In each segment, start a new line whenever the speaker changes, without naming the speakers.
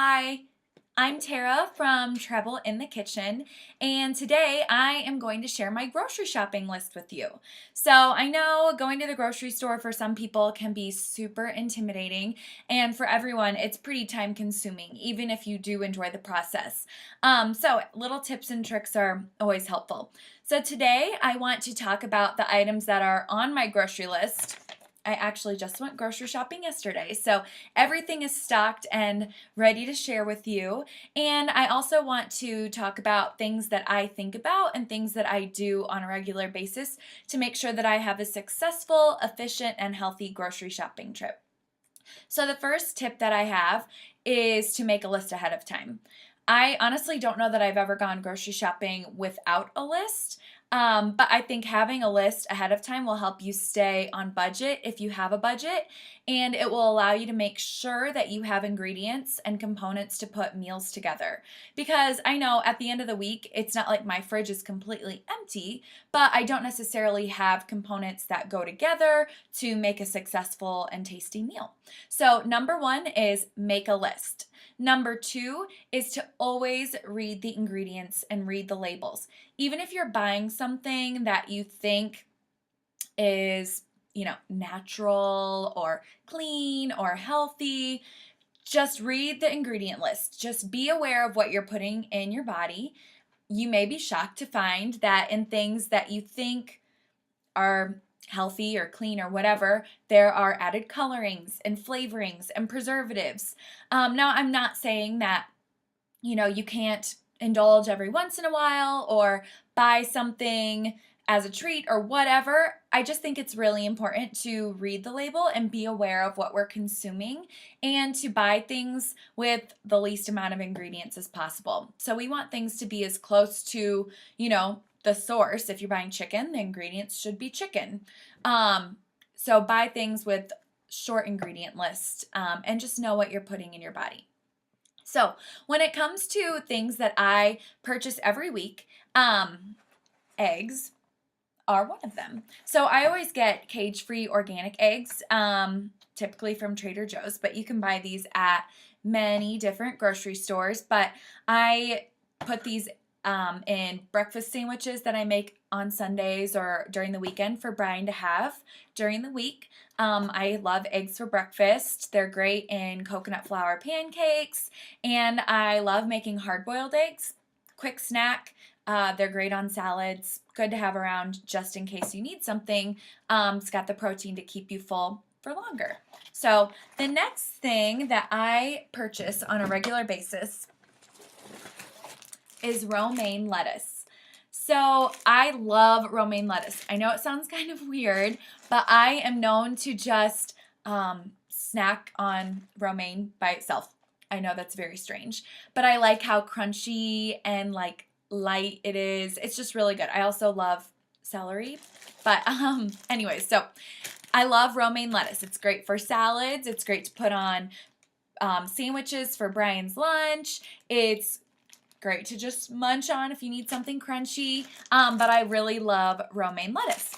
Hi, I'm Tara from Treble in the Kitchen, and today I am going to share my grocery shopping list with you. So, I know going to the grocery store for some people can be super intimidating, and for everyone, it's pretty time consuming, even if you do enjoy the process. So, little tips and tricks are always helpful. So, today I want to talk about the items that are on my grocery list. I actually just went grocery shopping yesterday, so everything is stocked and ready to share with you. And I also want to talk about things that I think about and things that I do on a regular basis to make sure that I have a successful, efficient, and healthy grocery shopping trip. So, the first tip that I have is to make a list ahead of time. I honestly don't know that I've ever gone grocery shopping without a list. But I think having a list ahead of time will help you stay on budget if you have a budget, and it will allow you to make sure that you have ingredients and components to put meals together. Because I know at the end of the week, it's not like my fridge is completely empty, but I don't necessarily have components that go together to make a successful and tasty meal. So, number one is make a list. Number two is to always read the ingredients and read the labels. Even if you're buying something that you think is, natural or clean or healthy, just read the ingredient list. Just be aware of what you're putting in your body. You may be shocked to find that in things that you think are healthy or clean or whatever, there are added colorings and flavorings and preservatives. Now, I'm not saying that, you can't indulge every once in a while or buy something as a treat or whatever. I just think it's really important to read the label and be aware of what we're consuming and to buy things with the least amount of ingredients as possible. So we want things to be as close to, the source. If you're buying chicken, the ingredients should be chicken. So buy things with short ingredient list and just know what you're putting in your body. So when it comes to things that I purchase every week, eggs are one of them. So I always get cage-free organic eggs, typically from Trader Joe's, but you can buy these at many different grocery stores. But I put these in breakfast sandwiches that I make on Sundays or during the weekend for Brian to have during the week. I love eggs for breakfast. They're great in coconut flour pancakes, and I love making hard-boiled eggs. Quick snack. They're great on salads. Good to have around just in case you need something. It's got the protein to keep you full for longer. So the next thing that I purchase on a regular basis is romaine lettuce. So I love romaine lettuce. I know it sounds kind of weird, but I am known to just snack on romaine by itself. I know that's very strange, but I like how crunchy and light it is. It's just really good. I also love celery, but anyways, so I love romaine lettuce. It's great for salads. It's great to put on sandwiches for Brian's lunch. It's great to just munch on if you need something crunchy, but I really love romaine lettuce.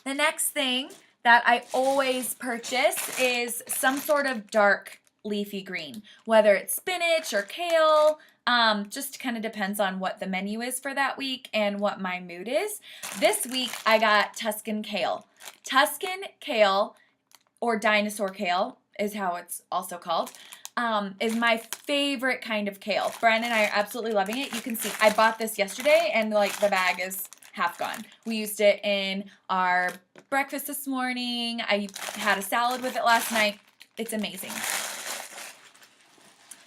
The next thing that I always purchase is some sort of dark leafy green, whether it's spinach or kale. Just kind of depends on what the menu is for that week and what my mood is. This week I got Tuscan kale. Tuscan kale, or dinosaur kale is how it's also called, is my favorite kind of kale. Brian and I are absolutely loving it. You can see I bought this yesterday and the bag is half gone. We used it in our breakfast this morning. I had a salad with it last night. It's amazing.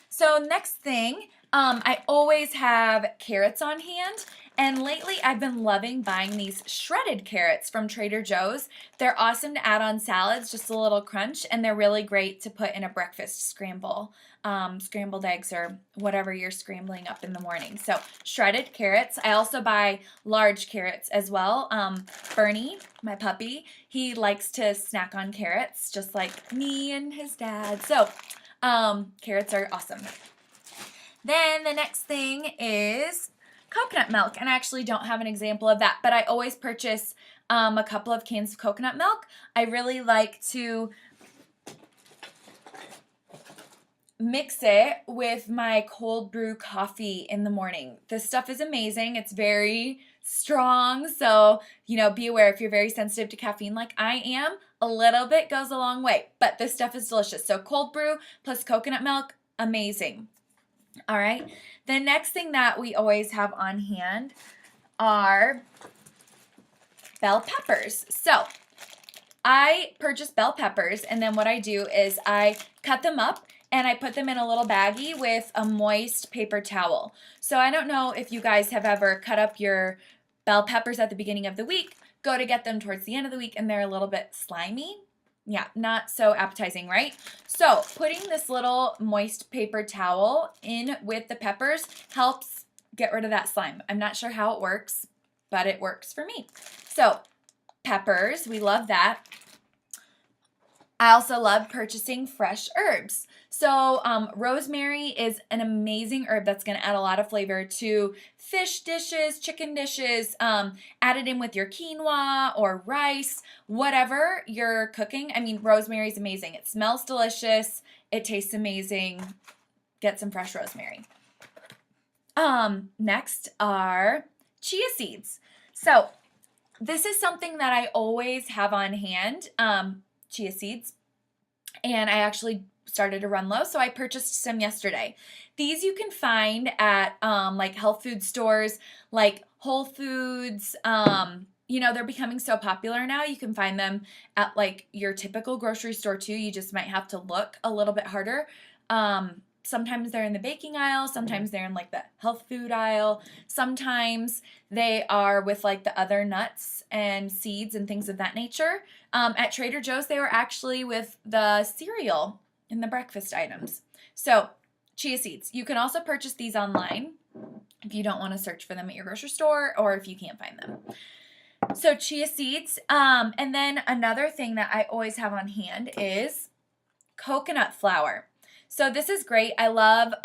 So next thing, I always have carrots on hand. And lately, I've been loving buying these shredded carrots from Trader Joe's. They're awesome to add on salads, just a little crunch, and they're really great to put in a breakfast scramble, scrambled eggs or whatever you're scrambling up in the morning. So shredded carrots. I also buy large carrots as well. Bernie, my puppy, he likes to snack on carrots just like me and his dad. So carrots are awesome. Then the next thing is coconut milk, and I actually don't have an example of that, but I always purchase a couple of cans of coconut milk. I really like to mix it with my cold brew coffee in the morning. This stuff is amazing. It's very strong, so be aware if you're very sensitive to caffeine like I am, a little bit goes a long way, but this stuff is delicious. So cold brew plus coconut milk, amazing. All right, the next thing that we always have on hand are bell peppers. So I purchase bell peppers, and then what I do is I cut them up and I put them in a little baggie with a moist paper towel. So I don't know if you guys have ever cut up your bell peppers at the beginning of the week, go to get them towards the end of the week, and they're a little bit slimy. Yeah, not so appetizing, right? So putting this little moist paper towel in with the peppers helps get rid of that slime. I'm not sure how it works, but it works for me. So peppers, we love that. I also love purchasing fresh herbs. So rosemary is an amazing herb that's going to add a lot of flavor to fish dishes, chicken dishes. Add it in with your quinoa or rice, whatever you're cooking. I mean, rosemary is amazing. It smells delicious. It tastes amazing. Get some fresh rosemary. Next are chia seeds. So this is something that I always have on hand, chia seeds, and I actually started to run low, so I purchased some yesterday. These you can find at like health food stores, like Whole Foods. They're becoming so popular now. You can find them at like your typical grocery store too. You just might have to look a little bit harder. Sometimes they're in the baking aisle. Sometimes they're in like the health food aisle. Sometimes they are with like the other nuts and seeds and things of that nature. At Trader Joe's, they were actually with the cereal and the breakfast items. So chia seeds. You can also purchase these online if you don't want to search for them at your grocery store or if you can't find them. So chia seeds. And then another thing that I always have on hand is coconut flour. So this is great. I love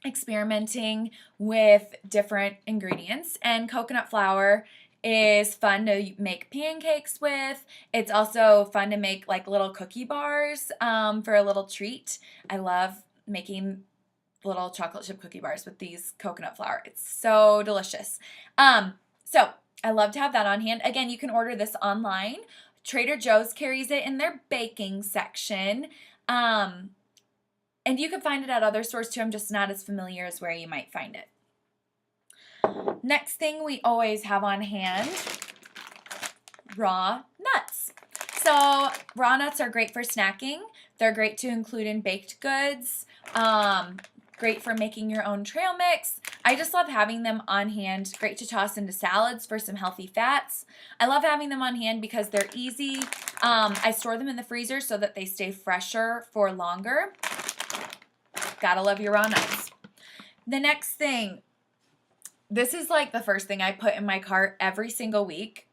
experimenting with different ingredients, and coconut flour is fun to make pancakes with. It's also fun to make like little cookie bars for a little treat. I love making little chocolate chip cookie bars with these coconut flour. It's so delicious. So I love to have that on hand. Again, you can order this online. Trader Joe's carries it in their baking section. And you can find it at other stores too. I'm just not as familiar as where you might find it. Next thing we always have on hand, raw nuts. So raw nuts are great for snacking. They're great to include in baked goods. Great for making your own trail mix. I just love having them on hand. Great to toss into salads for some healthy fats. I love having them on hand because they're easy. I store them in the freezer so that they stay fresher for longer. Gotta love your raw nuts. The next thing, this is like the first thing I put in my cart every single week.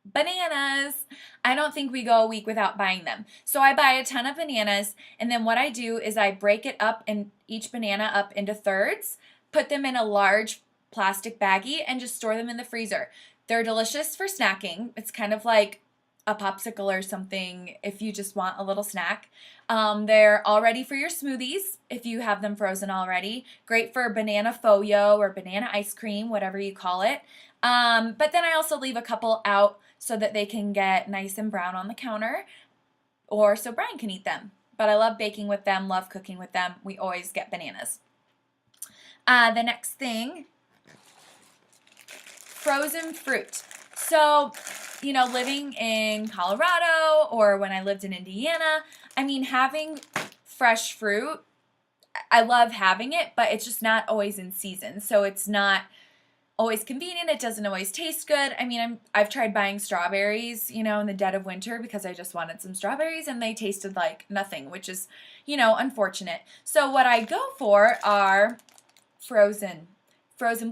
Bananas. I don't think we go a week without buying them. So I buy a ton of bananas, and then what I do is I break it up and each banana up into thirds, put them in a large plastic baggie, and just store them in the freezer. They're delicious for snacking. It's kind of like a popsicle or something if you just want a little snack. They're all ready for your smoothies if you have them frozen already. Great for banana foyo or banana ice cream, whatever you call it. But then I also leave a couple out so that they can get nice and brown on the counter, or so Brian can eat them. But I love baking with them, love cooking with them. We always get bananas. The next thing, frozen fruit. So, living in Colorado or when I lived in Indiana, having fresh fruit, I love having it, but it's just not always in season. So it's not always convenient. It doesn't always taste good. I've tried buying strawberries, in the dead of winter because I just wanted some strawberries and they tasted like nothing, which is, unfortunate. So what I go for are frozen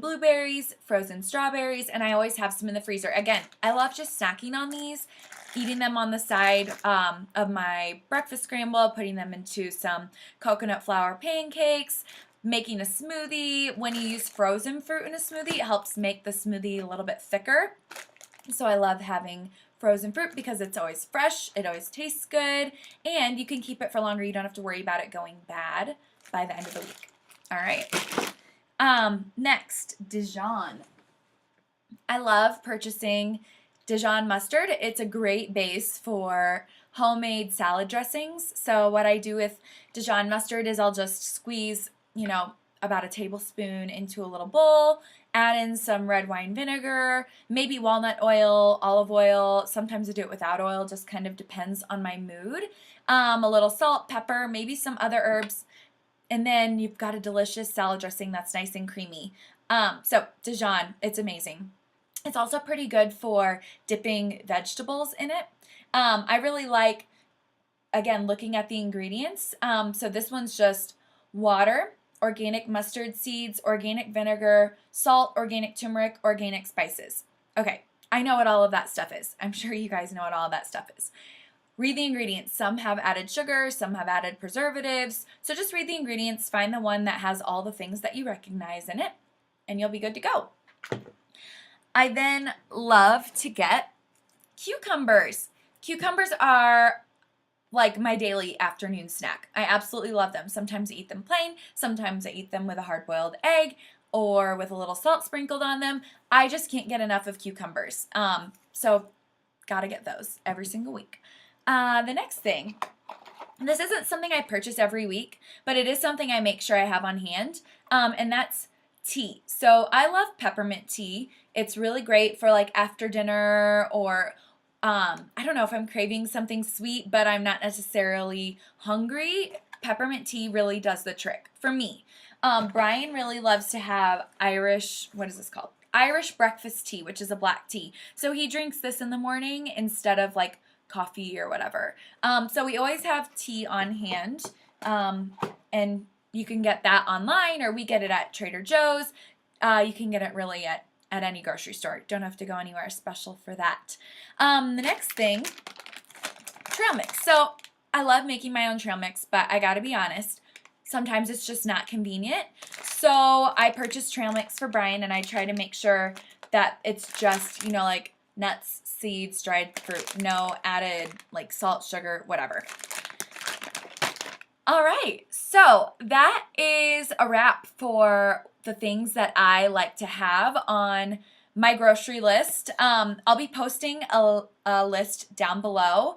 blueberries, frozen strawberries, and I always have some in the freezer. Again, I love just snacking on these, eating them on the side of my breakfast scramble, putting them into some coconut flour pancakes, making a smoothie. When you use frozen fruit in a smoothie, it helps make the smoothie a little bit thicker. So I love having frozen fruit because it's always fresh, it always tastes good, and you can keep it for longer. You don't have to worry about it going bad by the end of the week. All right. Next, Dijon. I love purchasing Dijon mustard. It's a great base for homemade salad dressings. So what I do with Dijon mustard is I'll just squeeze, about a tablespoon into a little bowl, add in some red wine vinegar, maybe walnut oil, olive oil. Sometimes I do it without oil, just kind of depends on my mood. A little salt, pepper, maybe some other herbs. And then you've got a delicious salad dressing that's nice and creamy. So Dijon, it's amazing. It's also pretty good for dipping vegetables in it. I really like, again, looking at the ingredients. So this one's just water, organic mustard seeds, organic vinegar, salt, organic turmeric, organic spices. Okay, I know what all of that stuff is. I'm sure you guys know what all of that stuff is. Read the ingredients. Some have added sugar, some have added preservatives. So just read the ingredients, find the one that has all the things that you recognize in it, and you'll be good to go. I then love to get cucumbers. Cucumbers are like my daily afternoon snack. I absolutely love them. Sometimes I eat them plain, sometimes I eat them with a hard-boiled egg or with a little salt sprinkled on them. I just can't get enough of cucumbers. So gotta get those every single week. The next thing, this isn't something I purchase every week, but it is something I make sure I have on hand, and that's tea. So I love peppermint tea. It's really great for like after dinner or I don't know if I'm craving something sweet, but I'm not necessarily hungry. Peppermint tea really does the trick for me. Brian really loves to have Irish, what is this called? Irish breakfast tea, which is a black tea. So he drinks this in the morning instead of like coffee or whatever. So we always have tea on hand, and you can get that online, or we get it at Trader Joe's. You can get it really at any grocery store. Don't have to go anywhere special for that. The next thing, trail mix. So I love making my own trail mix, but I gotta be honest, sometimes it's just not convenient. So I purchase trail mix for Brian, and I try to make sure that it's just, like nuts, seeds, dried fruit, no added like salt, sugar, whatever. All right, so that is a wrap for the things that I like to have on my grocery list. I'll be posting a list down below.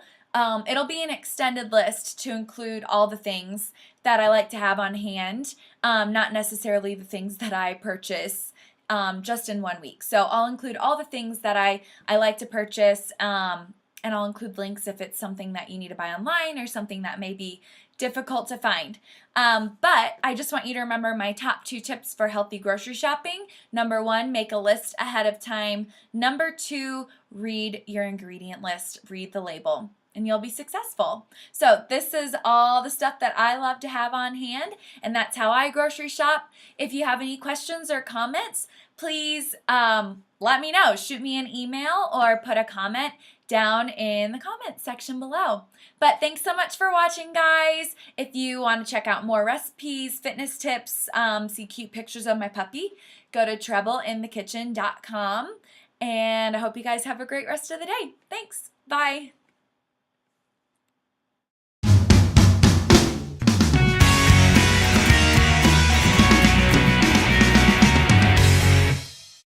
It'll be an extended list to include all the things that I like to have on hand, not necessarily the things that I purchase just in 1 week. So I'll include all the things that I like to purchase, and I'll include links if it's something that you need to buy online or something that may be difficult to find. But I just want you to remember my top 2 tips for healthy grocery shopping. Number 1, make a list ahead of time. Number 2, read your ingredient list, read the label, and you'll be successful. So this is all the stuff that I love to have on hand, and that's how I grocery shop. If you have any questions or comments, please let me know. Shoot me an email or put a comment down in the comments section below. But thanks so much for watching, guys. If you want to check out more recipes, fitness tips, see cute pictures of my puppy, go to trebleinthekitchen.com. And I hope you guys have a great rest of the day. Thanks. Bye.